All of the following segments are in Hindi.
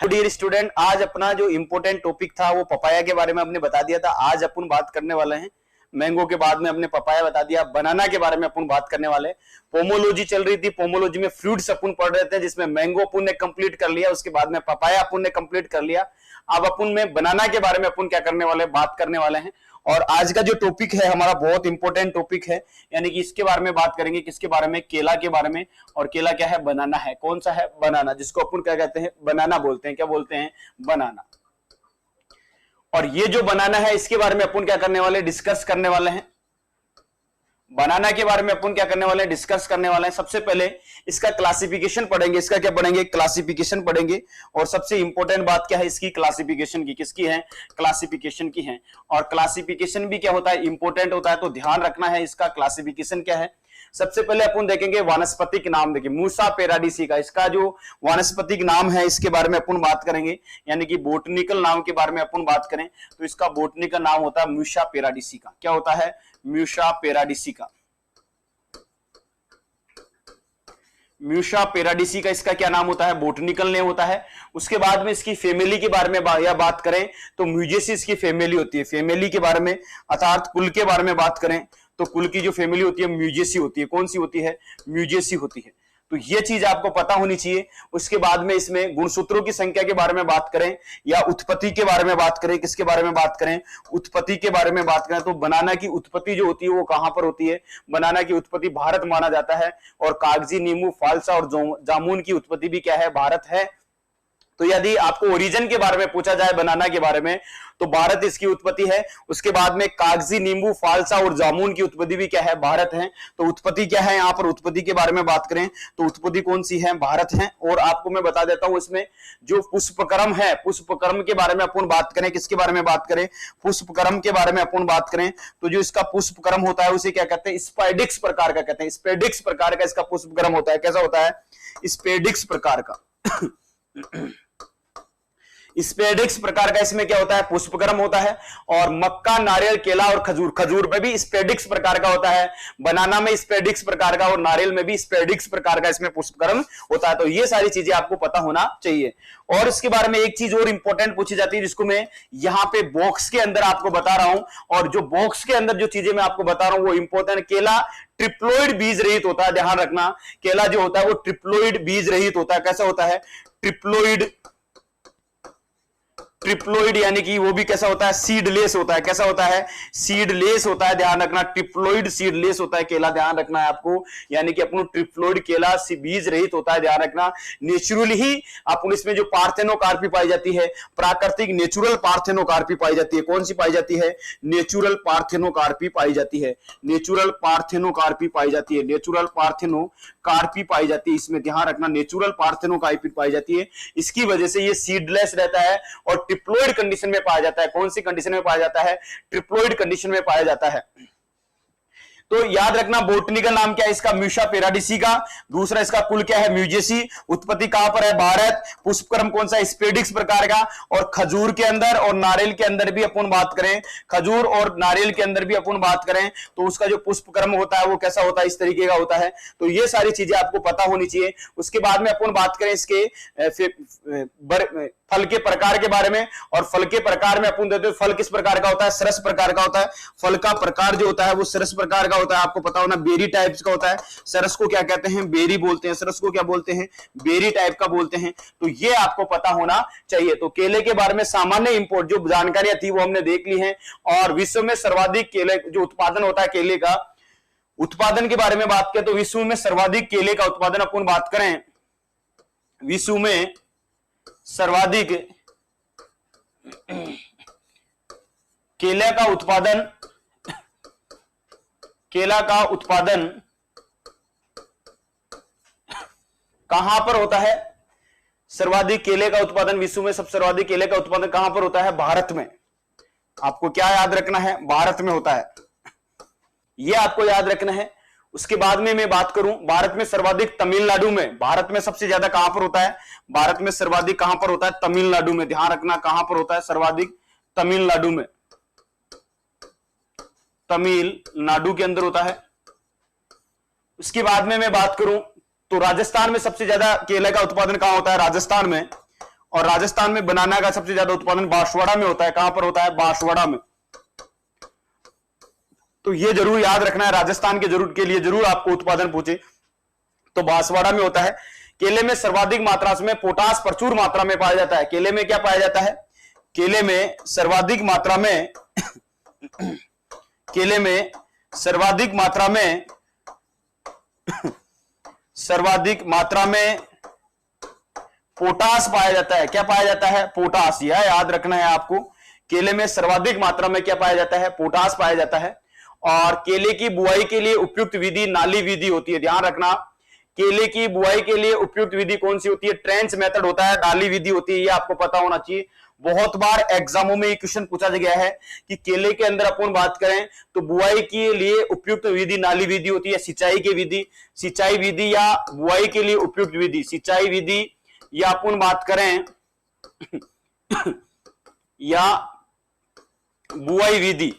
डियर स्टूडेंट, आज अपना जो इंपॉर्टेंट टॉपिक था वो पपाया के बारे में हमने बता दिया था। आज अपन बात करने वाले हैं मैंगो के, बाद में हमने पपाया बता दिया। बनाना के बारे में अपन बात करने वाले। पोमोलॉजी चल रही थी, पोमोलॉजी में फ्रूट्स अपन पढ़ रहे थे, जिसमें मैंगो अपन ने कंप्लीट कर लिया, उसके बाद में पपाया अपन ने कंप्लीट कर लिया। अब अपन में बनाना के बारे में अपन क्या करने वाले, बात करने वाले हैं। और आज का जो टॉपिक है हमारा बहुत इंपॉर्टेंट टॉपिक है, यानी कि इसके बारे में बात करेंगे। किसके बारे में? केला के बारे में। और केला क्या है? बनाना है। कौन सा है? बनाना, जिसको अपन क्या कहते हैं? बनाना बोलते हैं। क्या बोलते हैं? बनाना। और ये जो बनाना है इसके बारे में अपन क्या करने वाले, डिस्कस करने वाले हैं। बनाना के बारे में अपन क्या करने वाले हैं, डिस्कस करने वाले हैं। सबसे पहले इसका क्लासिफिकेशन पढ़ेंगे। इसका क्या पढ़ेंगे? क्लासिफिकेशन पढ़ेंगे। और सबसे इंपॉर्टेंट बात क्या है इसकी? क्लासिफिकेशन की। किसकी है? क्लासिफिकेशन की है। और क्लासिफिकेशन भी क्या होता है? इंपॉर्टेंट होता है, तो ध्यान रखना है इसका क्लासिफिकेशन क्या है। सबसे पहले अपन देखेंगे वानस्पतिक नाम। देखिए मूसा पेराडिसी का, इसका जो वानस्पतिक नाम है इसके बारे में अपन बात करेंगे, यानी कि बोटनिकल नाम के बारे में अपन बात करें तो इसका बोटनिकल नाम होता है मूसा पेराडिसी का। क्या होता है? मूसा पेराडिसी का। मूसा पेराडिसी का इसका क्या नाम होता है? बोटनिकल नेम होता है। उसके बाद में इसकी फैमिली के बारे में बात करें तो म्यूजेसी इसकी फैमिली होती है। फैमिली के बारे में अर्थात कुल के बारे में बात करें तो कुल की जो फैमिली होती है म्यूजेसी होती है। कौन सी होती है? म्यूजेसी होती है। तो ये चीज आपको पता होनी चाहिए। उसके बाद में इसमें गुणसूत्रों की संख्या के बारे में बात करें या उत्पत्ति के बारे में बात करें, किसके बारे में बात करें? उत्पत्ति के बारे में बात करें तो बनाना की उत्पत्ति जो होती है वो कहां पर होती है? बनाना की उत्पत्ति भारत माना जाता है। और कागजी, नींबू, फालसा और जामुन की उत्पत्ति भी क्या है? भारत है। तो यदि आपको ओरिजिन के बारे में पूछा जाए बनाना के बारे में तो भारत इसकी उत्पत्ति है। उसके बाद में कागजी, नींबू, फालसा और जामुन की उत्पत्ति भी क्या है? भारत है। तो उत्पत्ति क्या है? यहां पर उत्पत्ति के बारे में बात करें तो उत्पत्ति कौन सी है? भारत है। और आपको मैं बता देता हूं इसमें जो पुष्पक्रम है, पुष्पक्रम के बारे में अपन बात करें, किसके बारे में बात करें? पुष्पक्रम के बारे में अपन बात करें तो जो इसका पुष्पक्रम होता है उसे क्या कहते हैं? स्पेडिक्स प्रकार का कहते हैं। स्पेडिक्स प्रकार का इसका पुष्पक्रम होता है। कैसा होता है? स्पेडिक्स प्रकार का। स्पेडिक्स प्रकार का इसमें क्या होता है? पुष्पक्रम होता है। और मक्का, नारियल, केला और खजूर, खजूर में भी स्पेडिक्स प्रकार का होता है। बनाना में स्पेडिक्स प्रकार का और नारियल में भी स्पेडिक्स प्रकार का इसमें पुष्पक्रम होता है। तो ये सारी चीजें आपको पता होना चाहिए। और इसके बारे में एक चीज और इंपॉर्टेंट पूछी जाती है जिसको मैं यहां पे बॉक्स के अंदर आपको बता रहा हूं। और जो बॉक्स के अंदर जो चीजें मैं आपको बता रहा हूं वो इंपॉर्टेंट। केला ट्रिप्लोइड बीज रहित होता है। ध्यान रखना, केला जो होता है वो ट्रिप्लोइड बीज रहित होता है। कैसा होता है? ट्रिप्लोइड। ट्रिप्लोइड यानी कि वो भी कैसा होता है? सीडलेस होता है। कैसा होता है? सीडलेस होता है। ध्यान रखना, ट्रिप्लोइड सीडलेस होता है केला। ध्यान रखना है आपको, यानी कि अपन ट्रिप्लोइड केला बीज रहित होता है। ध्यान रखना। नेचुरली ही अपन इसमें जो पार्थेनोकार्पी पाई जाती है, प्राकृतिक नेचुरल पार्थेनोकार्पी पाई जाती है। कौन सी पाई जाती है? नेचुरल पार्थेनोकार्पी पाई जाती है। नेचुरल पार्थेनोकार्पी पाई जाती है। नेचुरल पार्थेनोकार्पी पाई जाती है। इसमें ध्यान रखना, नेचुरल पार्थेनोकार्पी पाई जाती है। इसकी वजह से ये सीडलेस रहता है और ट्रिप्लोइड कंडीशन में पाया जाता है। कौन सी कंडीशन में पाया जाता है? ट्रिप्लोइड कंडीशन में पाया जाता है। तो याद रखना बोटनिकल नाम क्या है इसका? मूसा पेराडिसी का। दूसरा इसका कुल क्या है? म्यूजेसी। उत्पत्ति कहां पर है? भारत। पुष्पक्रम कौन सा? स्पेडिक्स प्रकार का। और खजूर के अंदर और नारियल के अंदर भी अपन बात करें, खजूर और नारियल के अंदर भी अपन बात करें तो उसका जो पुष्पक्रम होता है वो कैसा होता है? इस तरीके का होता है। तो ये सारी चीजें आपको पता होनी चाहिए। उसके बाद में अपन बात करें इसके फल के प्रकार के बारे में। और फल के प्रकार में अपन देते हैं फल किस प्रकार का होता है? सरस प्रकार का होता है। फल का प्रकार जो होता है वो सरस प्रकार का होता है। आपको पता होना, बेरी टाइप्स का होता है। सरस को क्या कहते हैं? बेरी बोलते हैं। सरस को क्या बोलते हैं? बेरी टाइप का बोलते हैं। तो ये आपको पता होना चाहिए। तो केले के बारे में सामान्य इंपोर्ट जो जानकारियां थी वो हमने देख ली हैं। और विश्व में सर्वाधिक केले जो उत्पादन होता है, केले का उत्पादन के बारे में बात करें तो विश्व में सर्वाधिक केले का उत्पादन अपन बात करें, विश्व में सर्वाधिक केला का उत्पादन कहां पर होता है? सर्वाधिक केले का उत्पादन विश्व में सबसे सर्वाधिक केले का उत्पादन कहां पर होता है? भारत में। आपको क्या याद रखना है? भारत में होता है। यह आपको याद रखना है। उसके बाद में मैं बात करूं भारत में सर्वाधिक तमिलनाडु में। भारत में सबसे ज्यादा कहां पर होता है? भारत में सर्वाधिक कहां पर होता है? तमिलनाडु में। ध्यान रखना, कहां पर होता है? सर्वाधिक तमिलनाडु में। तमिलनाडु के अंदर होता है। उसके बाद में मैं बात करूं तो राजस्थान में सबसे ज्यादा केले का उत्पादन कहां होता है? राजस्थान में। और राजस्थान में बनाना का सबसे ज्यादा उत्पादन बांसवाड़ा में होता है। कहां पर होता है? बांसवाड़ा में। तो ये जरूर याद रखना है, राजस्थान के जरूर के लिए जरूर आपको उत्पादन पूछे तो बांसवाड़ा में होता है। केले में सर्वाधिक मात्रा में पोटास प्रचुर मात्रा में पाया जाता है। केले में क्या पाया जाता है? केले में सर्वाधिक मात्रा में केले में सर्वाधिक मात्रा में सर्वाधिक मात्रा में पोटास पाया जाता है। क्या पाया जाता है? पोटास। यह याद रखना है आपको, केले में सर्वाधिक मात्रा में क्या पाया जाता है? पोटास पाया जाता है। और केले की बुआई के लिए उपयुक्त विधि नाली विधि होती है। ध्यान रखना, केले की बुआई के लिए उपयुक्त विधि कौन सी होती है? ट्रेंच मेथड होता है, नाली विधि होती है। ये आपको पता होना चाहिए। बहुत बार एग्जामों में ये क्वेश्चन पूछा गया है कि केले के अंदर अपन बात करें तो बुआई के लिए उपयुक्त विधि नाली विधि होती है। सिंचाई की विधि, सिंचाई विधि या बुआई के लिए उपयुक्त विधि सिंचाई विधि या अपन बात करें या बुआई विधि,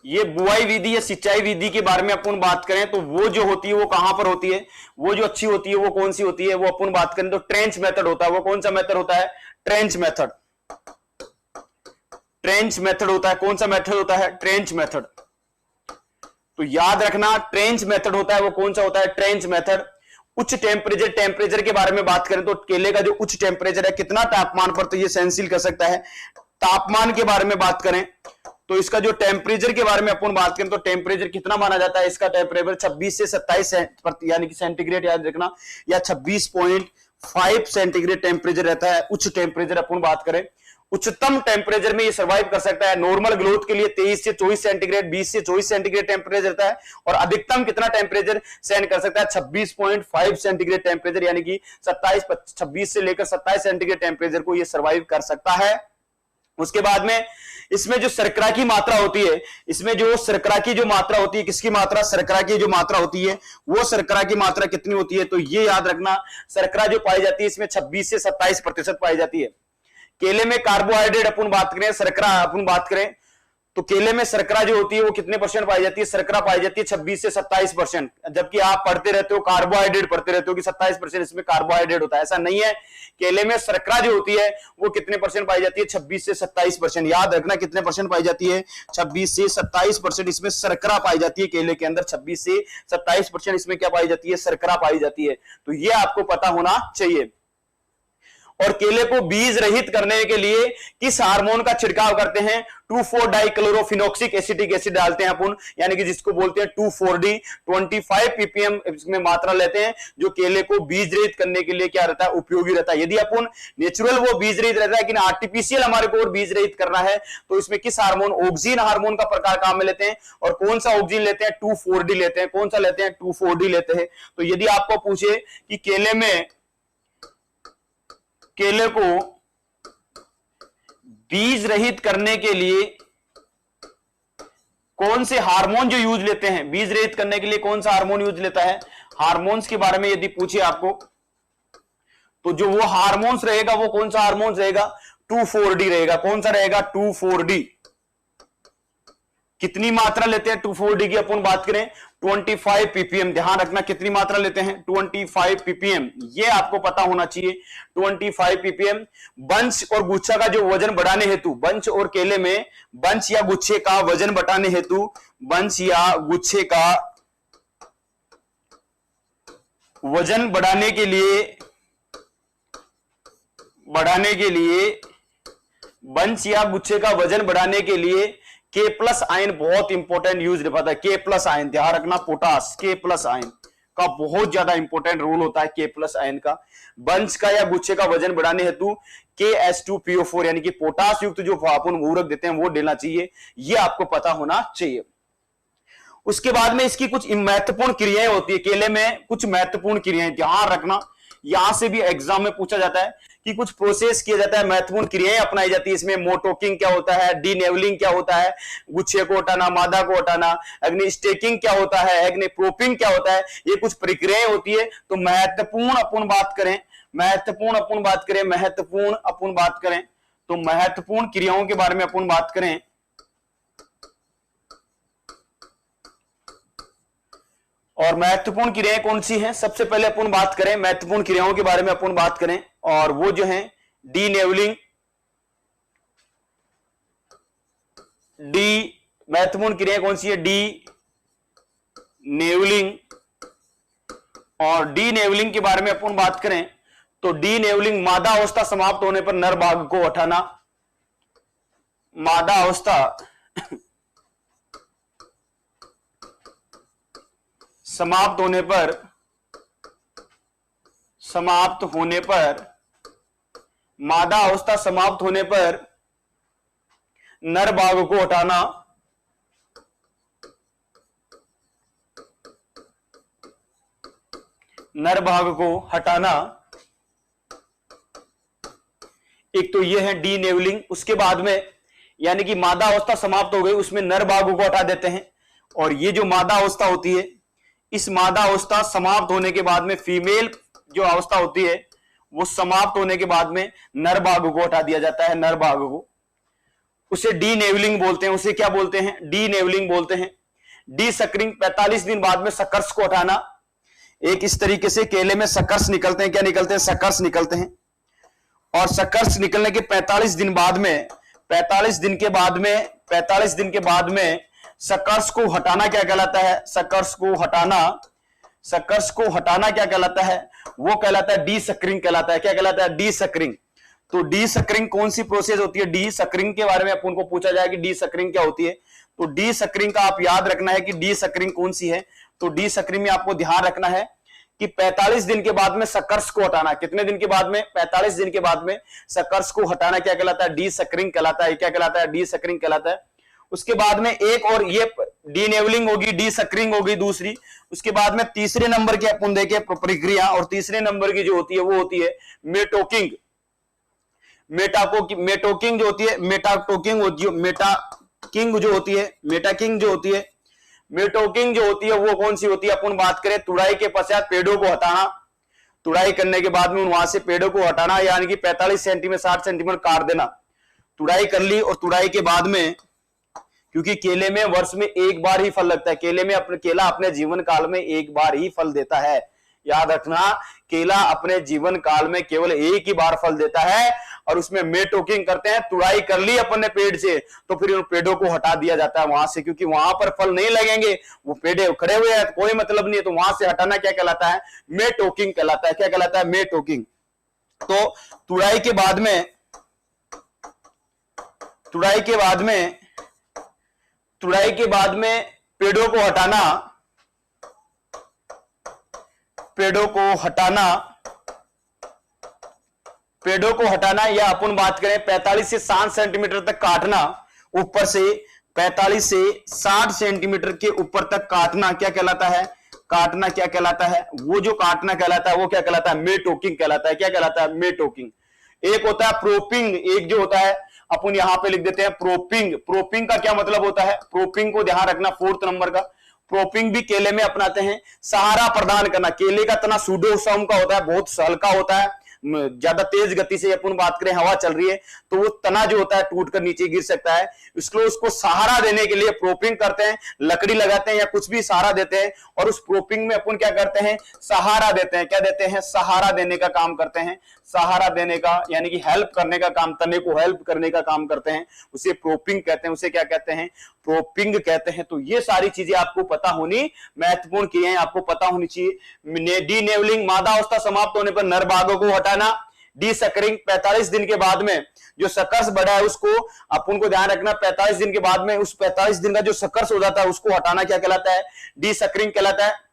ये बुआई विधि या सिंचाई विधि के बारे में अपन बात करें तो वो जो होती है वो कहां पर होती है? वो जो अच्छी होती है वो कौन सी होती है? वो अपन बात करें तो ट्रेंच मेथड होता है। वो कौन सा मेथड होता है? Trench method. ट्रेंच मेथड होता है। कौन सा मेथड होता है? Trench method. तो याद रखना, ट्रेंच मेथड होता है वो कौन सा होता है? Trench method. उच्च टेम्परेचर के बारे में बात करें तो केले का जो उच्च टेम्परेचर है, कितना तापमान पर तो ये सेंसिल कर सकता है। तापमान के बारे में बात करें तो इसका जो टेम्परेचर के बारे में अपन बात करें तो टेम्परेचर कितना माना जाता है? इसका टेम्परेचर 26 से 27 यानी कि सेंटीग्रेड याद रखना, या 26.5 सेंटीग्रेड टेम्परेचर रहता है। उच्च टेम्परेचर अपन बात करें, उच्चतम टेम्परेचर में ये सर्वाइव कर सकता है। नॉर्मल ग्रोथ के लिए 23 से 24 सेंटीग्रेड, 20 से 24 सेंटीग्रेड टेम्परेचर रहता है। और अधिकतम कितना टेम्परेचर सहन कर सकता है? 26.5 सेंटीग्रेड टेम्परेचर, यानी कि 26 से लेकर 27 सेंटीग्रेड टेम्परेचर को ये सर्वाइव कर सकता है। उसके बाद में इसमें जो शर्करा की मात्रा होती है, इसमें जो शर्करा की जो मात्रा होती है, किसकी मात्रा? शर्करा की जो मात्रा होती है वो शर्करा की मात्रा कितनी होती है? तो ये याद रखना, शर्करा जो पाई जाती है इसमें 26 से 27% पाई जाती है। केले में कार्बोहाइड्रेट अपन बात करें, शर्करा अपन बात करें तो केले में शर्करा जो होती है वो कितने परसेंट पाई जाती है? शर्करा पाई जाती है 26 से 27%। जबकि आप पढ़ते रहते हो कार्बोहाइड्रेट पढ़ते रहते हो कि 27% इसमें कार्बोहाइड्रेट होता है, ऐसा नहीं है। केले में शर्करा जो होती है वो कितने परसेंट पाई जाती है? 26 से 27%। याद रखना कितने परसेंट पाई जाती है? 26 से 27% इसमें शर्करा पाई जाती है। केले के अंदर 26 से 27% इसमें क्या पाई जाती है? शर्करा पाई जाती है। तो ये आपको पता होना चाहिए। और केले को बीज रहित करने के लिए किस हार्मोन का छिड़काव करते हैं? 2,4-डाइक्लोरोफिनॉक्सिक एसिटिक एसिड डालते हैं अपन, यानी कि जिसको बोलते हैं 2,4-D। 25 ppm इसमें मात्रा लेते हैं, जो केले को बीज रहित करने के लिए क्या रहता है? उपयोगी रहता है। यदि अपन नेचुरल वो बीज रहित रहता है, लेकिन आर्टिफिशियल हमारे को और बीज रहित करना है तो इसमें किस हार्मोन? ऑक्सिन हार्मोन का प्रकार काम में लेते हैं। और कौन सा ऑक्सिन लेते हैं? 2,4-D लेते हैं। कौन सा लेते हैं? 2,4-D लेते हैं। तो यदि आपको पूछे कि केले को बीज रहित करने के लिए कौन से हार्मोन जो यूज लेते हैं, बीज रहित करने के लिए कौन सा हार्मोन यूज लेता है, हार्मोन्स के बारे में यदि पूछे आपको तो जो वो हार्मोन्स रहेगा वो कौन सा हार्मोन्स रहेगा? 2,4-D रहेगा। कौन सा रहेगा? 2,4-D। कितनी मात्रा लेते हैं 2,4-D की अपन बात करें? 25 ppm। ध्यान रखना कितनी मात्रा लेते हैं? 25 ppm। ये आपको पता होना चाहिए, 25 ppm। बंच और गुच्छा का जो वजन बढ़ाने हेतु, बंच और केले में बंच या गुच्छे का वजन बढ़ाने हेतु, बंच या गुच्छे का वजन बढ़ाने के लिए बंच या गुच्छे का वजन बढ़ाने के लिए K+ आयन बहुत इंपॉर्टेंट यूज हो पाता है। K+ आयन ध्यान रखना, पोटास, K+ आयन का बहुत ज्यादा इंपॉर्टेंट रोल होता है K+ आयन का। बंच का या गुच्छे का वजन बढ़ाने हेतु KH2PO4 यानी कि पोटास युक्त जो अपन मूरक देते हैं वो देना चाहिए। ये आपको पता होना चाहिए। उसके बाद में इसकी कुछ महत्वपूर्ण क्रियाएं होती है। केले में कुछ महत्वपूर्ण क्रियाएं ध्यान रखना, यहां से भी एग्जाम में पूछा जाता है कि कुछ प्रोसेस किया जाता है, महत्वपूर्ण क्रियाएं अपनाई जाती है। इसमें मोटोकिंग क्या होता है, डीनेवलिंग क्या होता है, गुच्छे को हटाना, मादा को हटाना, अग्नि स्टेकिंग क्या होता है, अग्नि प्रोपिंग क्या होता है, ये कुछ प्रक्रियाएं होती है। तो महत्वपूर्ण अपन बात करें तो महत्वपूर्ण क्रियाओं के बारे में अपन बात करें और महत्वपूर्ण क्रियाएं कौन सी हैं? सबसे पहले अपन बात करें महत्वपूर्ण क्रियाओं के बारे में, अपन बात करें, और वो जो है डीनेवलिंग, महत्वपूर्ण क्रिया कौन सी है? डी नेवलिंग। और डी नेवलिंग के बारे में अपन बात करें तो डी नेवलिंग मादा अवस्था समाप्त होने पर नर भाग को हटाना, मादा अवस्था समाप्त होने पर मादा अवस्था समाप्त होने पर नर भाग को हटाना, नर भाग को हटाना। एक तो यह है डी नेवलिंग। उसके बाद में यानी कि मादा अवस्था समाप्त हो गई, उसमें नर भाग को हटा देते हैं। और ये जो मादा अवस्था होती है, इस मादा अवस्था समाप्त होने के बाद में फीमेल जो अवस्था होती है वो समाप्त होने के बाद में नर भाग को हटा दिया जाता है, नर भाग को। उसे डी नेवलिंग बोलते हैं। उसे क्या बोलते हैं? डी नेवलिंग बोलते हैं। डी सकरिंग 45 दिन बाद में सकर्स को हटाना। एक इस तरीके से केले में सकर्स निकलते हैं। क्या निकलते हैं? सकर्स निकलते हैं। और सकर्स निकलने के 45 दिन बाद में 45 दिन के बाद में सकर्स को हटाना क्या कहलाता है? सकर्स को हटाना क्या कहलाता है? वो कहलाता है डी सकरिंग कहलाता है। क्या कहलाता है? D suckering. तो डी सकरिंग कौन सी प्रोसेस होती है? डी सकरिंग के बारे में अपन को पूछा जाए कि डी सकरिंग क्या होती है, तो डी सकरिंग का आप याद रखना है कि डी सकरिंग कौन सी है। तो डी सकरिंग में आपको ध्यान रखना है कि 45 दिन के बाद में सकर्स को हटाना। कितने दिन के बाद में? 45 दिन के बाद में सकर्स को हटाना क्या कहलाता है? डी सकरिंग कहलाता है। क्या कहलाता है? डी सकरिंग कहलाता है। उसके बाद में एक और ये डी नेवलिंग होगी, डी सकरिंग होगी दूसरी। उसके बाद में तीसरे नंबर की अपन देखें प्रक्रिया, और तीसरे नंबर की जो होती है वो होती है मेटोकिंग। मेटाकिंग जो होती है, मेटाकिंग जो होती है वो कौन सी होती है? अपन बात करें तुड़ाई के पश्चात पेड़ों को हटाना। तुड़ाई करने के बाद में वहां से पेड़ों को हटाना, यानी कि 45 सेंटीमीटर 60 सेंटीमीटर काट देना। तुड़ाई कर ली, और तुड़ाई के बाद में, क्योंकि केले में वर्ष में एक बार ही फल लगता है, केला अपने जीवन काल में एक बार ही फल देता है। याद रखना, केला अपने जीवन काल में केवल एक ही बार फल देता है। और उसमें मेटोकिंग करते हैं। तुड़ाई कर ली अपन ने पेड़ से, तो फिर उन पेड़ों को हटा दिया जाता है वहां से, क्योंकि वहां पर फल नहीं लगेंगे, वो पेड़ खड़े हुए हैं, कोई मतलब नहीं है। तो वहां से हटाना क्या कहलाता है? मेटोकिंग कहलाता है। क्या कहलाता है? मेटोकिंग। तो तुड़ाई के बाद में पेड़ों को हटाना, या अपन बात करें 45 से 60 सेंटीमीटर तक काटना, ऊपर से 45 से 60 सेंटीमीटर के ऊपर तक काटना क्या कहलाता है? काटना क्या कहलाता है? वो जो काटना कहलाता है वो क्या कहलाता है? मेटोकिंग कहलाता है। क्या कहलाता है? मेटोकिंग। एक होता है प्रोपिंग, एक जो होता है अपन यहां पे लिख देते हैं प्रोपिंग। प्रोपिंग का क्या मतलब होता है? प्रोपिंग को ध्यान रखना, 4th नंबर का। प्रोपिंग भी केले में अपनाते हैं। सहारा प्रदान करना। केले का तना सूडोसोम का होता है, बहुत हल्का होता है, ज्यादा तेज गति से अपन बात करें हवा चल रही है तो वो तना जो होता है टूट कर नीचे गिर सकता है। इसलिए उसको सहारा देने के लिए प्रोपिंग करते हैं, लकड़ी लगाते हैं या कुछ भी सहारा देते हैं। और उस प्रोपिंग में अपन क्या करते हैं? सहारा देते हैं। क्या देते हैं? सहारा देने का काम करते हैं। सहारा देने का यानी कि हेल्प करने का काम, तने को हेल्प करने का काम करते हैं। उसे प्रोपिंग कहते हैं। उसे क्या कहते हैं? प्रोपिंग कहते हैं। तो ये सारी चीजें आपको पता होनी, महत्वपूर्ण क्रियाएं आपको पता होनी चाहिए। डी नेवलिंग मादा अवस्था समाप्त होने पर नर भागों को हटाना। डी सकरिंग 45 दिन के बाद में जो सकर्स बढ़ा है उसको अपन को ध्यान रखना, 45 दिन के बाद में उस 45 दिन का जो सकर्स हो जाता है उसको हटाना क्या कहलाता है? डी सकरिंग कहलाता है।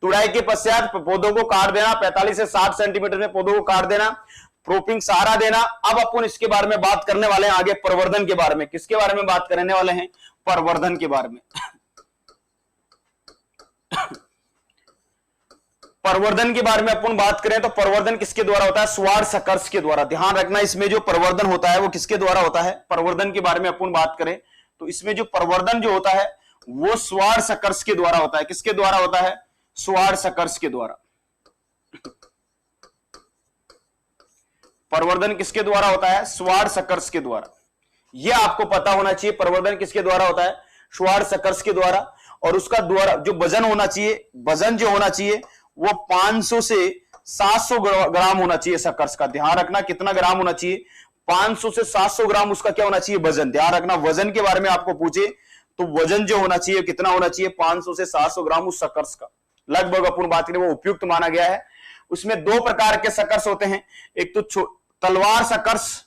तुड़ाई के पश्चात पौधों को काट देना, 45 से 60 सेंटीमीटर में पौधों को काट देना। प्रोपिंग सहारा देना। अब अपन इसके बारे में बात करने वाले हैं आगे प्रवर्धन के बारे में। किसके बारे में बात करने वाले हैं? प्रवर्धन के बारे में। प्रवर्धन के बारे में अपन बात करें तो प्रवर्धन किसके द्वारा होता है? स्वार सकर्स के द्वारा। ध्यान रखना, इसमें जो प्रवर्धन होता है वो किसके द्वारा होता है? प्रवर्धन के बारे में अपन बात करें तो इसमें जो प्रवर्धन जो होता है वो स्वार सकर्स के द्वारा होता है। किसके द्वारा होता है? स्वार सकर्स के द्वारा। प्रवर्धन किसके द्वारा होता है? स्वार सकर्स के द्वारा। यह आपको पता होना चाहिए प्रवर्धन किसके द्वारा होता है? श्वार्ट सकर्स के द्वारा, और उसका द्वारा जो वजन होना चाहिए, वजन जो होना चाहिए वो 500 से 700 ग्राम होना चाहिए सकर्स का। ध्यान रखना कितना ग्राम होना चाहिए, 500 से 700 ग्राम उसका क्या होना चाहिए, वजन। ध्यान रखना वजन के बारे में आपको पूछे तो वजन जो होना चाहिए कितना होना चाहिए, 500 से 700 ग्राम उस सकर्स का लगभग अपन बात करें वो उपयुक्त माना गया है। उसमें दो प्रकार के सकर्स होते हैं, एक तो तलवार सकर्स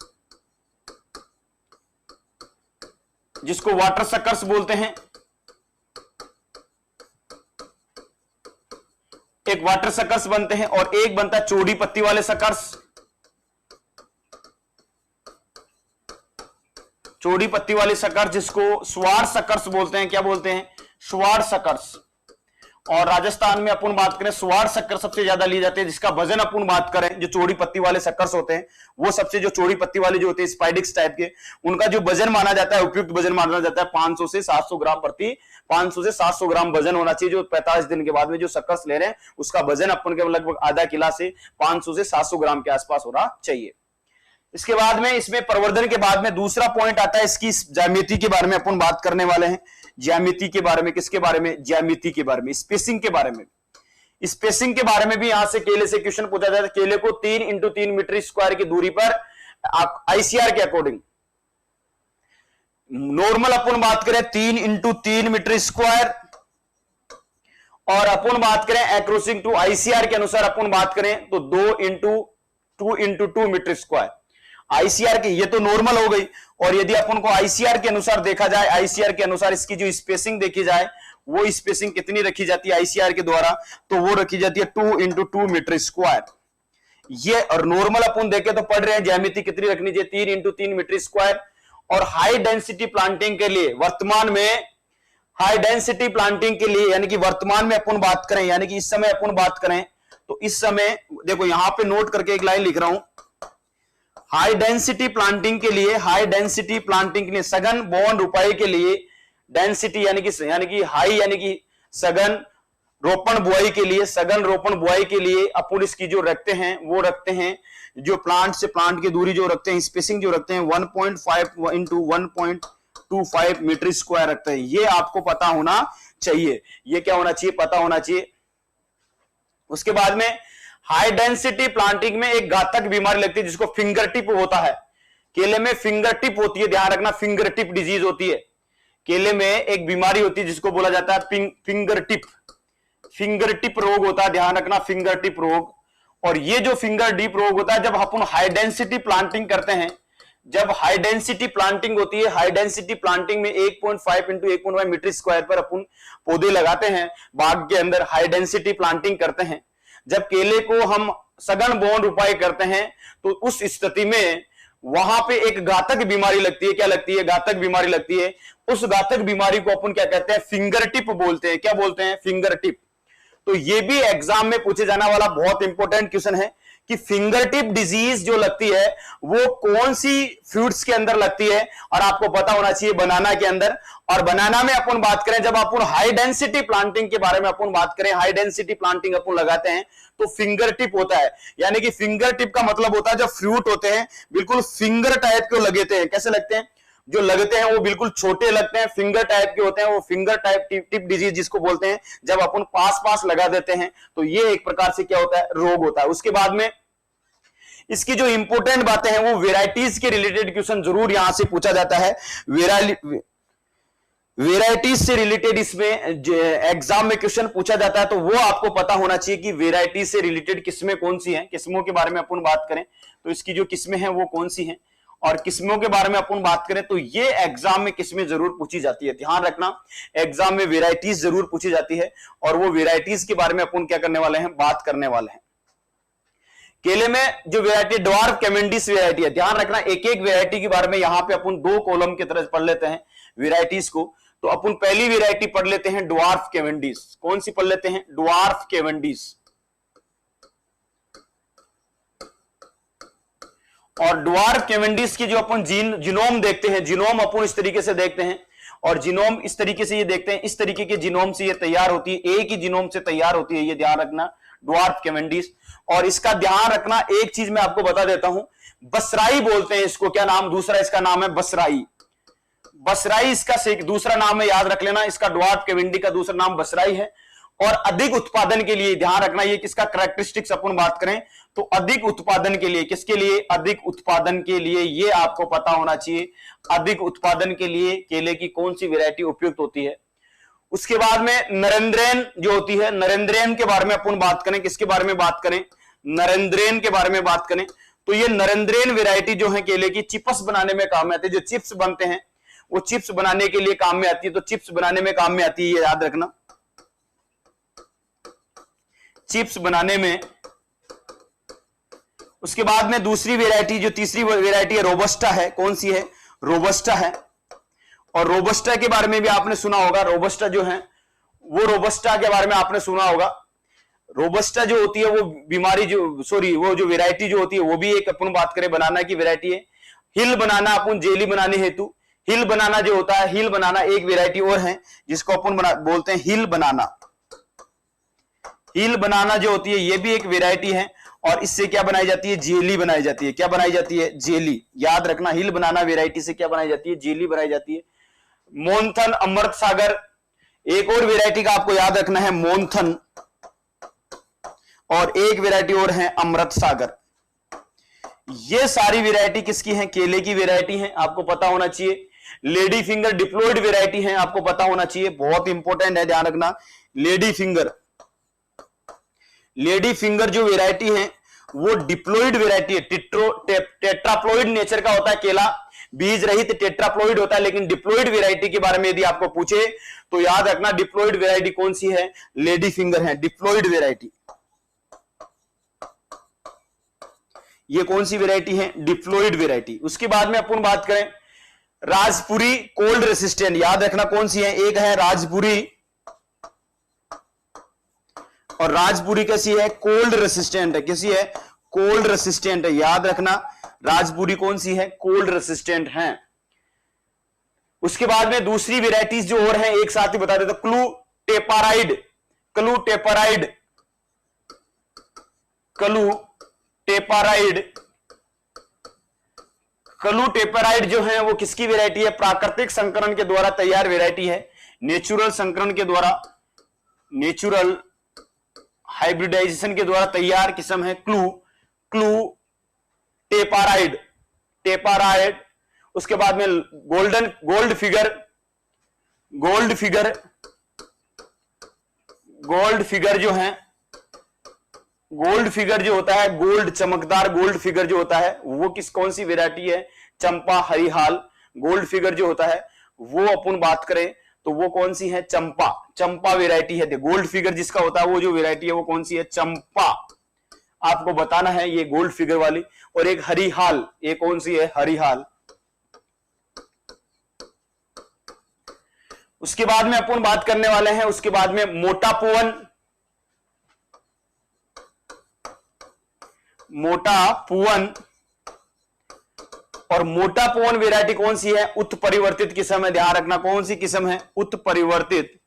जिसको वाटर सकर्स बोलते हैं, एक वाटर सकर्स बनते हैं, और एक बनता है चौड़ी पत्ती वाले सकर्स। चौड़ी पत्ती वाले सकर्स जिसको श्वार्ट सकर्स बोलते हैं, क्या बोलते हैं, श्वार्ट सकर्स। और राजस्थान में अपन बात करें श्वार्ट शक्कर सबसे ज्यादा ली जाती है, जिसका वजन अपन बात करें जो चौड़ी पत्ती वाले शक्कर्स होते हैं वो सबसे, जो चौड़ी पत्ती वाले जो होते हैं स्पाइडिक्स टाइप के, उनका जो वजन माना जाता है, उपयुक्त वजन माना जाता है 500 से 700 ग्राम प्रति, 500 से 700 ग्राम वजन होना चाहिए। जो 45 दिन के बाद में जो शक्कर्स ले रहे हैं उसका वजन अपन के लगभग आधा किला से 500 से 700 ग्राम के आसपास होना चाहिए। इसके बाद में इसमें प्रवर्धन के बाद में दूसरा पॉइंट आता है इसकी ज्यामिति के बारे में अपन बात करने वाले हैं। ज्यामिति के बारे में, किसके बारे में, ज्यामिति के बारे में, स्पेसिंग के बारे में। स्पेसिंग के बारे में भी यहां से केले से क्वेश्चन पूछा जाता है। केले को 3 इंटू 3 मीटर स्क्वायर की दूरी पर आईसीआर के अकॉर्डिंग, नॉर्मल अपन बात करें 3 इंटू 3 मीटर स्क्वायर, और अपन बात करें अक्रॉसिंग टू आईसीआर के अनुसार अपन बात करें तो 2 इंटू 2 मीटर स्क्वायर। आईसीआर की ये तो नॉर्मल हो गई, और यदि अपन को आईसीआर के अनुसार देखा जाए, आईसीआर के अनुसार इसकी जो स्पेसिंग देखी जाए वो स्पेसिंग कितनी रखी जाती है आईसीआर के द्वारा, तो वो रखी जाती है 2 इंटू 2 मीटर स्क्वायर। ये और नॉर्मल अपन देखे तो पढ़ रहे हैं ज्यामिति कितनी रखनी चाहिए, 3 इंटू 3 मीटर स्क्वायर। और हाई डेंसिटी प्लांटिंग के लिए वर्तमान में, हाई डेंसिटी प्लांटिंग के लिए यानी कि वर्तमान में अपन बात करें, यानी कि इस समय अपन बात करें तो इस समय देखो यहां पे नोट करके एक लाइन लिख रहा हूं, हाई डेंसिटी प्लांटिंग के लिए, हाई डेंसिटी प्लांटिंग के लिए, सघन बॉन्ड रुपाई के लिए, डेंसिटी यानी कि हाई यानी कि सघन रोपण बुआई के लिए, सघन रोपण बुआई के लिए अपन इसकी जो रखते हैं वो रखते हैं, जो प्लांट से प्लांट की दूरी जो रखते हैं, स्पेसिंग जो रखते हैं 1.5 इंटू 1.25 मीटर स्क्वायर रखते हैं। ये आपको पता होना चाहिए, ये क्या होना चाहिए, पता होना चाहिए। उसके बाद में हाई डेंसिटी प्लांटिंग में एक घातक बीमारी लगती है जिसको फिंगर टिप होता है। केले में फिंगर टिप होती है, ध्यान रखना, फिंगर टिप डिजीज होती है। केले में एक बीमारी होती है जिसको बोला जाता है फिंगर टिप रोग होता है, ध्यान रखना, फिंगर टिप रोग। और ये जो फिंगर टिप रोग होता है जब अपन हाई डेंसिटी प्लांटिंग करते हैं, जब हाई डेंसिटी प्लांटिंग होती है, हाई डेंसिटी प्लांटिंग में 1.5 इंटू 1.5 मीटर स्क्वायर पर अपन पौधे लगाते हैं, बाग के अंदर हाई डेंसिटी प्लांटिंग करते हैं। जब केले को हम सघन बॉन्ड रुपाई करते हैं तो उस स्थिति में वहां पे एक घातक बीमारी लगती है, क्या लगती है, घातक बीमारी लगती है। उस घातक बीमारी को अपन क्या कहते हैं, फिंगर टिप बोलते हैं। क्या बोलते हैं, फिंगर टिप। तो ये भी एग्जाम में पूछे जाने वाला बहुत इंपॉर्टेंट क्वेश्चन है कि फिंगर टिप डिजीज जो लगती है वो कौन सी फ्रूट्स के अंदर लगती है, और आपको पता होना चाहिए बनाना के अंदर। और बनाना में अपन बात करें, जब अपन हाई डेंसिटी प्लांटिंग के बारे में अपन बात करें, हाई डेंसिटी प्लांटिंग अपन लगाते हैं तो फिंगर टिप होता है। यानी कि फिंगर टिप का मतलब होता है जब फ्रूट होते हैं बिल्कुल फिंगर टाइप के लगते हैं। कैसे लगते हैं, जो लगते हैं वो बिल्कुल छोटे लगते हैं, फिंगर टाइप के होते हैं, वो फिंगर टाइप टिप डिजीज जिसको बोलते हैं। जब अपन पास लगा देते हैं तो ये एक प्रकार से क्या होता है, रोग होता है। उसके बाद में इसकी जो इंपॉर्टेंट बातें हैं वो वेराइटीज के रिलेटेड क्वेश्चन जरूर यहां से पूछा जाता है। वेराइटीज से रिलेटेड इसमें एग्जाम में क्वेश्चन पूछा जाता है, तो वो आपको पता होना चाहिए कि वेराइटीज से रिलेटेड किस्में कौन सी हैं। किस्मों के बारे में अपन बात करें तो इसकी जो किस्में हैं वो कौन सी हैं, और किस्मों के बारे में अपन बात करें तो ये एग्जाम में किस्में जरूर पूछी जाती है। ध्यान रखना, एग्जाम में वेराइटीज जरूर पूछी जाती है, और वो वेराइटीज के बारे में अपन क्या करने वाले हैं, बात करने वाले हैं। केले में जो वेराइटी ड्वार्फ कैवेंडिश वेराइटी है, ध्यान रखना, एक एक वेराइटी के बारे में यहां पे अपन 2 कॉलम की तरह पढ़ लेते हैं वेराइटीज को। तो अपन पहली वेराइटी पढ़ लेते हैं ड्वार्फ कैवेंडिश। कौन सी पढ़ लेते हैं, ड्वार्फ कैवेंडिश। और ड्वार्फ कैवेंडिश की जो अपन जीनोम देखते हैं, जीनोम अपन इस तरीके से देखते हैं, और जीनोम इस तरीके से ये देखते हैं, इस तरीके के जीनोम से ये तैयार होती है, एक ही जीनोम से तैयार होती है, ये ध्यान रखना, ड्वार्फ कैवेंडिश। और इसका ध्यान रखना, एक चीज मैं आपको बता देता हूं, बसराई बोलते हैं इसको। क्या नाम, दूसरा इसका नाम है बसराई। बसराई इसका दूसरा नाम है, याद रख लेना, इसका ड्वार्फ कैवेंडी का दूसरा नाम बसराई है। और अधिक उत्पादन के लिए ध्यान रखना, ये किसका कैरेक्टरिस्टिक्स अपन बात करें तो अधिक उत्पादन के लिए, किसके लिए, अधिक उत्पादन के लिए, ये आपको पता होना चाहिए, अधिक उत्पादन के लिए केले की कौन सी वैरायटी उपयुक्त होती है। उसके बाद में नरेंद्रेन जो होती है, नरेंद्रेन के बारे में अपन बात करें, किसके बारे में बात करें, नरेंद्रेन के बारे में बात करें तो ये नरेंद्रेन वैरायटी जो है केले की चिप्स बनाने में काम में आती है, जो चिप्स बनते हैं वो चिप्स बनाने के लिए काम में आती है, तो चिप्स बनाने में काम में आती है, ये याद रखना, चिप्स बनाने में। उसके बाद में दूसरी वैरायटी, जो तीसरी वैरायटी है रोबस्टा है, कौन सी है, रोबस्टा है। और रोबस्टा के बारे में भी आपने सुना होगा, रोबस्टा जो है वो, रोबस्टा के बारे में आपने सुना होगा। रोबस्टा जो होती है वो बीमारी जो, सॉरी, वो जो वैरायटी जो होती है वो भी एक अपन बात करें बनाना की वैरायटी है। हिल बनाना अपन जेली बनाने हेतु, हिल बनाना जो होता है, हिल बनाना एक वैरायटी और है जिसको अपन बोलते हैं हिल बनाना। हिल बनाना जो होती है ये भी एक वैरायटी है और इससे क्या बनाई जाती है, जेली बनाई जाती है। क्या बनाई जाती है, जेली। याद रखना, हिल बनाना वैरायटी से क्या बनाई जाती है, जेली बनाई जाती है। मोनथन, अमृत सागर, एक और वैरायटी का आपको याद रखना है, मोनथन, और एक वैरायटी और है अमृत सागर। ये सारी वैरायटी किसकी है, केले की वैरायटी है, आपको पता होना चाहिए। लेडी फिंगर डिप्लॉयड वैरायटी है, आपको पता होना चाहिए, बहुत इंपॉर्टेंट है, ध्यान रखना। लेडी फिंगर, लेडी फिंगर जो वैरायटी है वो डिप्लॉयड वैरायटी है। टेट्राप्लॉयड नेचर का होता है केला, बीज रहित टेट्राप्लॉयड होता है, लेकिन डिप्लॉयड वैरायटी के बारे में यदि आपको पूछे तो याद रखना डिप्लॉयड वैरायटी कौन सी है, लेडी फिंगर है, डिप्लॉयड वैरायटी। ये कौन सी वैरायटी है, डिप्लॉयड वैरायटी। उसके बाद में अपन बात करें राजपुरी कोल्ड रेसिस्टेंट, याद रखना कौन सी है, एक है राजपुरी, और राजपुरी कैसी है, कोल्ड रेसिस्टेंट है, कैसी है, कोल्ड रेसिस्टेंट है, याद रखना राजपुरी कौन सी है, कोल्ड रेसिस्टेंट है। उसके बाद में दूसरी वैरायटीज जो और हैं एक साथ ही बता देता, क्लू टेपाराइड, क्लू टेपाराइड, क्लू टेपाराइड, क्लू टेपाराइड जो है वो किसकी वैरायटी है, प्राकृतिक संकरण के द्वारा तैयार वैरायटी है, नेचुरल संकरण के द्वारा, नेचुरल हाइब्रिडाइजेशन के द्वारा तैयार किस्म है क्लू टेपाराइड, टेपाराइड। उसके बाद में गोल्ड फिगर, गोल्ड फिगर जो है, गोल्ड फिगर जो होता है, गोल्ड चमकदार गोल्ड फिगर जो होता है वो कौन सी वैरायटी है, चंपा हरिहाल। गोल्ड फिगर जो होता है वो अपन बात करें तो वो कौन सी है, चंपा, चंपा वैरायटी है। गोल्ड फिगर जिसका होता है वो जो वैरायटी है वो कौन सी है, चंपा, आपको बताना है ये गोल्ड फिगर वाली। और एक हरिहाल, ये कौन सी है, हरिहाल। उसके बाद में अपन बात करने वाले हैं, उसके बाद में मोटा पुवन, मोटा पुवन। और मोटा पुवन वैरायटी कौन सी है, उत्परिवर्तित किस्म है, ध्यान रखना कौन सी किस्म है, उत्परिवर्तित,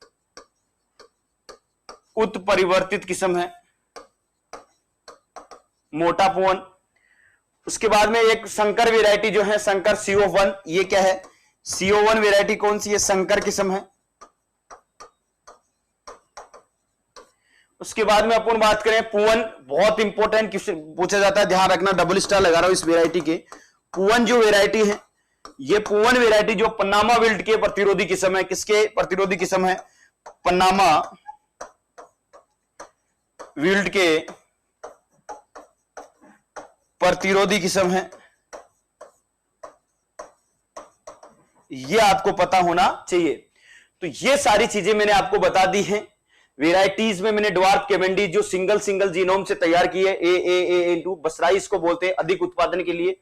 उत्परिवर्तित किस्म है मोटा पुवन। उसके बाद में एक संकर वैरायटी जो है, संकर CO1, ये क्या है, CO1 वैरायटी कौन सी है, संकर किस्म है। उसके बाद में अपन बात करें पुवन, बहुत इंपॉर्टेंट पूछा जाता है, ध्यान रखना, डबल स्टार लगा रहा हूं इस वैरायटी के। पुवन जो वैरायटी है, ये पुवन वैरायटी जो पन्नामा विल्ट के प्रतिरोधी किस्म है, किसके प्रतिरोधी किस्म है, पन्नामा विल्ट के प्रतिरोधी किस्म है, ये आपको पता होना चाहिए। तो ये सारी चीजें मैंने आपको बता दी हैं। वेराइटीज में मैंने ड्वार्फ कैवेंडी जो सिंगल जीनोम से तैयार की है, A बसराई इसको बोलते हैं, अधिक उत्पादन के लिए,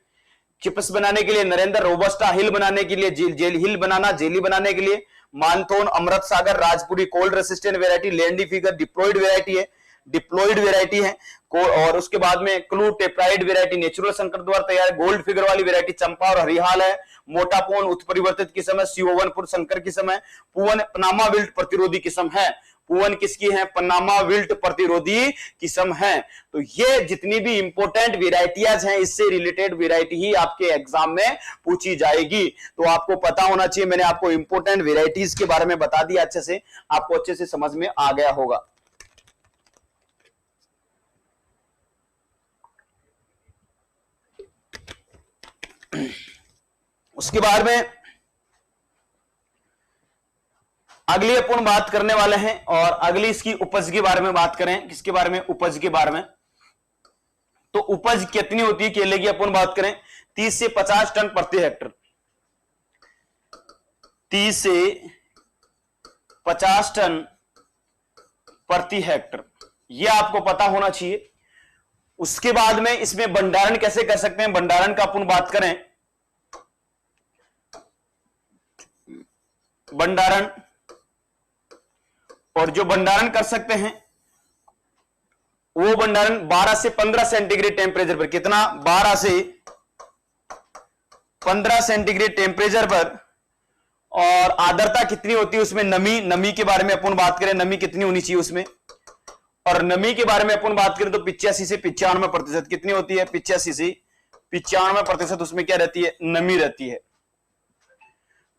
चिप्स बनाने के लिए नरेंद्र, रोबस्टा, हिल बनाने के लिए हिल बनाना, जेली बनाने के लिए मानथोन, अमृत सागर, राजपुरी कोल्ड रेसिस्टेंट वेरायटी, लेंडी फिगर डिप्लॉयड वेरायटी है, डिप्लॉयड वेरायटी है। और उसके बाद में क्लू टेप्राइड वेरायटी नेचुरल संकर द्वारा तैयार, गोल्ड फिगर वाली वेरायटी चंपा और हरिहाल है, मोटा पुवन उत्परिवर्तित किस्म है, CO1 संकर किस्म है, पुवन पनामा विल्ट प्रतिरोधी किस्म है। पुअन किसकी है? पनामा विल्ट प्रतिरोधी किस्म है। तो ये जितनी भी इंपॉर्टेंट वेराइटियाज हैं, इससे रिलेटेड वेराइटी ही आपके एग्जाम में पूछी जाएगी। तो आपको पता होना चाहिए, मैंने आपको इंपॉर्टेंट वेराइटीज के बारे में बता दिया अच्छे से, आपको अच्छे से समझ में आ गया होगा। उसके बाद में अगली अपन बात करने वाले हैं, और अगली इसकी उपज के बारे में बात करें। किसके बारे में? उपज के बारे में। तो उपज कितनी होती है केले की अपन बात करें, 30 से 50 टन प्रति हेक्टर। 30 से 50 टन प्रति हेक्टर, यह आपको पता होना चाहिए। उसके बाद में इसमें भंडारण कैसे कर सकते हैं, भंडारण का अपन बात करें, भंडारण, और जो भंडारण कर सकते हैं वो भंडारण 12 से 15 सेंटीग्रेड टेम्परेचर पर। कितना? 12 से 15 सेंटीग्रेड टेम्परेचर पर। और आर्द्रता कितनी होती है उसमें? नमी, नमी के बारे में अपन बात करें, नमी कितनी होनी चाहिए उसमें, और नमी के बारे में अपन बात करें तो 85 से 95%। कितनी होती है? 85 से 95% उसमें क्या रहती है? नमी रहती है।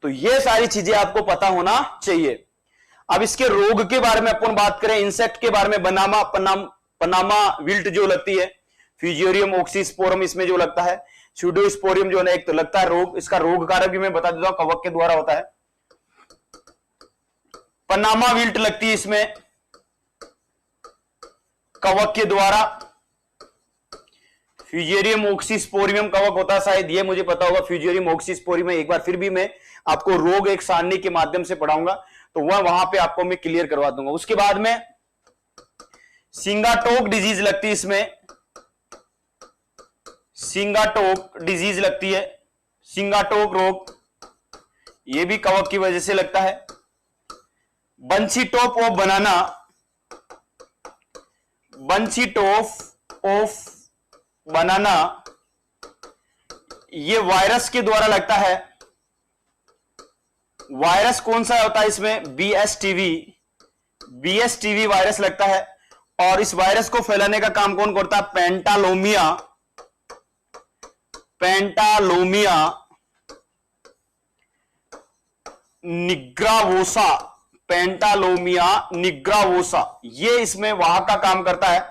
तो ये सारी चीजें आपको पता होना चाहिए। अब इसके रोग के बारे में अपन बात करें, इंसेक्ट के बारे में, पनामा विल्ट जो लगती है, फ्यूजेरियम ऑक्सीस्पोरम इसमें जो लगता है, स्यूडोस्पोरियम जो है एक तो लगता है रोग, इसका रोग कारक भी मैं बता देता हूं, कवक के द्वारा होता है। पनामा विल्ट लगती है इसमें कवक के द्वारा। फ्यूजेरियम ऑक्सीस्पोरियम कवक होता है शायद, ये मुझे पता होगा, फ्यूजेरियम ऑक्सीस्पोरियम। एक बार फिर भी मैं आपको रोग एक सारणी के माध्यम से पढ़ाऊंगा, तो वह वहां पे आपको मैं क्लियर करवा दूंगा। उसके बाद में सिंगाटोक डिजीज लगती है इसमें, सिंगाटोक डिजीज लगती है, सिंगाटोक रोग, यह भी कवक की वजह से लगता है। बंसी टॉप ऑफ बनाना, बंसी टॉप ऑफ बनाना, यह वायरस के द्वारा लगता है। वायरस कौन सा होता है इसमें? BSTV, BSTV वायरस लगता है। और इस वायरस को फैलाने का काम कौन करता है? पेंटालोमिया, पेंटालोमिया निग्रावोसा, पेंटालोमिया निग्रावोसा, ये इसमें वाहक का काम करता है,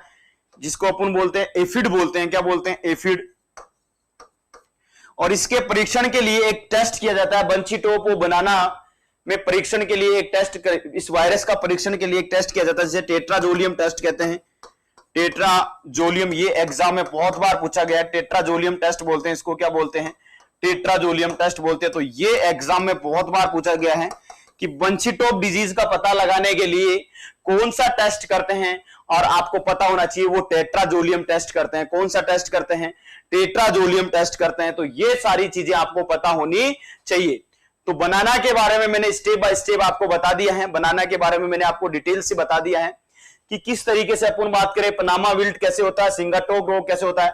जिसको अपन बोलते हैं एफिड बोलते हैं। क्या बोलते हैं? एफिड। और इसके परीक्षण के लिए एक टेस्ट किया जाता है, बंसी टॉप बनाना में परीक्षण के लिए एक टेस्ट, इस वायरस का परीक्षण के लिए एक टेस्ट किया जाता है, जिसे टेट्राजोलियम टेस्ट कहते हैं। टेट्राजोलियम, ये एग्जाम में बहुत बार पूछा गया है, टेट्राजोलियम टेस्ट बोलते हैं इसको। क्या बोलते हैं? टेट्राजोलियम टेस्ट बोलते हैं। तो ये एग्जाम में बहुत बार पूछा गया है कि बंसी टॉप डिजीज का पता लगाने के लिए कौन सा टेस्ट करते हैं, और आपको पता होना चाहिए वो टेट्राजोलियम टेस्ट करते हैं। कौन सा टेस्ट करते हैं? टेट्राजोलियम टेस्ट करते हैं। तो ये सारी चीजें आपको पता होनी चाहिए। तो बनाना के बारे में मैंने स्टेप बाय स्टेप आपको बता दिया है, बनाना के बारे में मैंने आपको डिटेल से बता दिया है कि किस तरीके से अपन बात करें, पनामा विल्ट कैसे होता है, सिंगाटोक रोग कैसे होता है।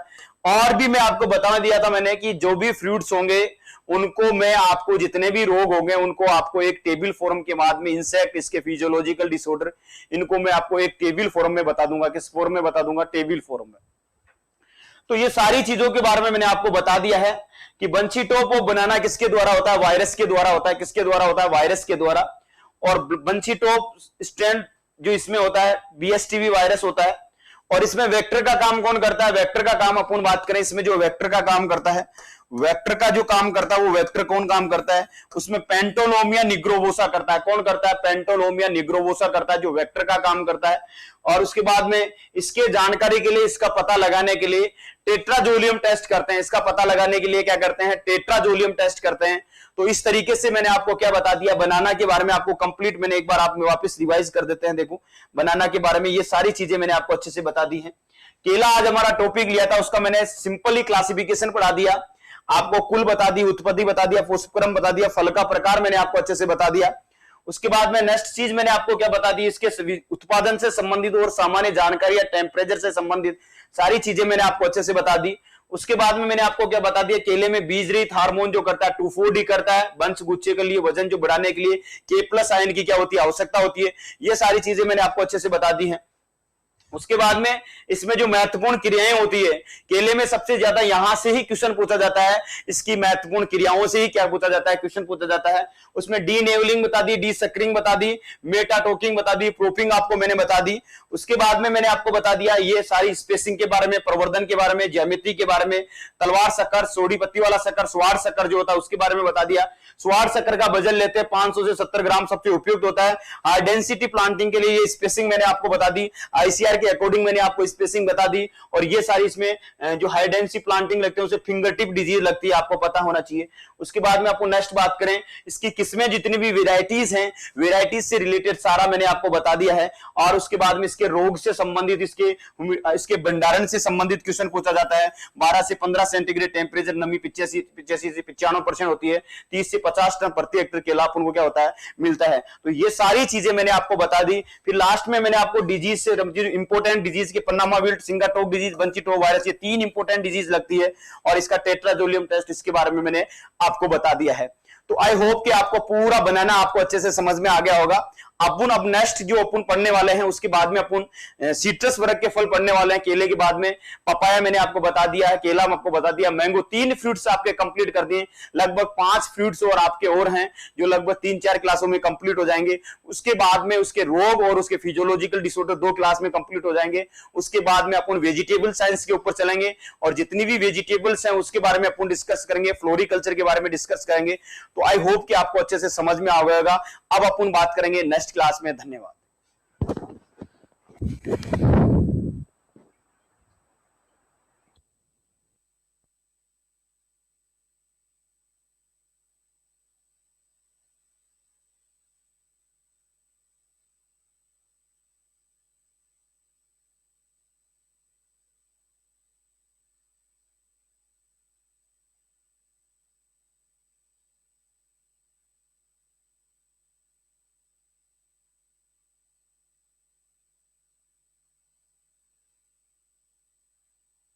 और भी मैं आपको बता दिया था मैंने कि जो भी फ्रूट्स होंगे उनको मैं आपको, जितने भी रोग होंगे उनको आपको एक टेबल फॉर्म के बाद में, इंसेक्ट, इसके फिजियोलॉजिकल डिसऑर्डर, इनको मैं आपको एक टेबल फॉर्म में बता दूंगा। किस फॉर्म में बता दूंगा? टेबल फॉर्म में। तो ये सारी चीजों के बारे में मैंने आपको बता दिया है कि बंसी टॉप ऑफ बनाना किसके द्वारा होता है? वायरस के द्वारा होता है। किसके द्वारा होता है? वायरस के द्वारा। और बंसी टॉप स्ट्रेंड जो इसमें होता है BSTV वायरस होता है। और इसमें वेक्टर का काम कौन करता है? वेक्टर का काम अपन बात करें, इसमें जो वेक्टर का काम करता है, वेक्टर का जो काम करता है वो वेक्टर कौन काम करता है? उसमें पेंटोलोमिया निग्रोवोसा करता है। कौन करता है? पेंटोलोमिया निग्रोवोसा करता है, जो वेक्टर का काम करता है। और उसके बाद में इसके जानकारी के लिए, इसका पता लगाने के लिए टेट्राजोलियम टेस्ट करते हैं। इसका पता लगाने के लिए क्या करते हैं? टेट्राजोलियम टेस्ट करते हैं। तो इस तरीके से मैंने आपको क्या बता दिया, बनाना के बारे में आपको कंप्लीट मैंने एक बार आप में वापस रिवाइज कर देते हैं। देखो, बनाना के बारे में ये सारी चीजें मैंने आपको अच्छे से बता दी है। केला आज हमारा टॉपिक लिया था, उसका मैंने सिंपली क्लासिफिकेशन पढ़ा दिया, आपको कुल बता दी, उत्पत्ति बता दिया, पुष्पक्रम बता दिया, फल का प्रकार मैंने आपको अच्छे से बता दिया। उसके बाद में नेक्स्ट चीज मैंने आपको क्या बता दी, इसके उत्पादन से संबंधित और सामान्य जानकारी या टेम्परेचर से संबंधित सारी चीजें मैंने आपको अच्छे से बता दी। उसके बाद में मैंने आपको क्या बता दिया, केले में बीज रहित हार्मोन जो करता है 2,4-D करता है, वंश गुच्छे के लिए वजन जो बढ़ाने के लिए K+ आयन की क्या होती है, आवश्यकता होती है। ये सारी चीजें मैंने आपको अच्छे से बता दी हैं। उसके बाद में इसमें जो महत्वपूर्ण क्रियाएं होती है, केले में सबसे ज्यादा यहां से ही क्वेश्चन पूछा जाता है, इसकी महत्वपूर्ण क्रियाओं से ही क्या पूछा जाता है, क्वेश्चन पूछा जाता है। उसमें डी नेवलिंग बता दी, डी सक्रिंग बता दी, मेटाटोकिंग बता दी, प्रोपिंग आपको मैंने बता दी। उसके बाद में मैंने आपको बता दिया ये सारी स्पेसिंग के बारे में, प्रवर्धन के बारे में, ज्यामिति के बारे में, तलवार शक्कर, सोडी पत्ती वाला शक्कर, स्वार शक्कर जो होता है उसके बारे में बता दिया। स्वार शक्कर का वजन लेते हैं 500 से 70 ग्राम, सबसे उपयुक्त होता है। हाई डेंसिटी प्लांटिंग के लिए ये स्पेसिंग मैंने आपको बता दी, आईसीआर के अकॉर्डिंग मैंने आपको स्पेसिंग बता दी। और ये सारी इसमें जो हाई डेंसिटी प्लांटिंग लगते हैं उसे फिंगर टिप डिजीज लगती है, आपको पता होना चाहिए। उसके बाद में आपको नेक्स्ट बात करें, इसकी किस्में जितनी भी वेराइटीज हैं, वेराइटीज से रिलेटेड सारा मैंने आपको बता दिया है। और उसके बाद में इसके रोग से संबंधित, इसके भंडारण से संबंधित क्वेश्चन पूछा जाता है। 12 से 15 सेंटीग्रेड टेम्परेचर, नमी 85 से 95% होती है, 30 से 50 टन प्रति हेक्टेयर केला अपन को क्या होता है, मिलता है। तो ये सारी चीजें मैंने आपको बता दी। फिर लास्ट में मैंने आपको डिजीज से, इंपोर्टेंट डिजीज के पन्नामा विल्ट, सिंगाटोक डिजीज, बंचिटोक वायरस, ये 3 इंपोर्टेंट डिजीज लगती है। और इसका टेट्राजोलियम टेस्ट, इसके बारे में मैंने आपको बता दिया है। तो आई होप कि आपको पूरा बनाना आपको अच्छे से समझ में आ गया होगा। अपन अब नेक्स्ट जो अपन पढ़ने वाले हैं उसके बाद में अपन सिट्रस वर्ग के फल पढ़ने वाले हैं। केले के बाद में पपाया मैंने आपको बता दिया है, केला मैं आपको बता दिया, मैंगो, 3 फ्रूट्स आपके कंप्लीट कर दिए। लगभग 5 फ्रूट्स और आपके और हैं जो लगभग 3-4 क्लासों में कंप्लीट हो जाएंगे। उसके बाद में उसके रोग और उसके फिजियोलॉजिकल डिसऑर्डर 2 क्लास में कंप्लीट हो जाएंगे। उसके बाद में अपन वेजिटेबल साइंस के ऊपर चलेंगे और जितनी भी वेजिटेबल्स हैं उसके बारे में अपन डिस्कस करेंगे, फ्लोरिकल्चर के बारे में डिस्कस करेंगे। तो आई होप कि आपको अच्छे से समझ में आ गया। अब अपन बात करेंगे नेक्स्ट क्लास में। धन्यवाद।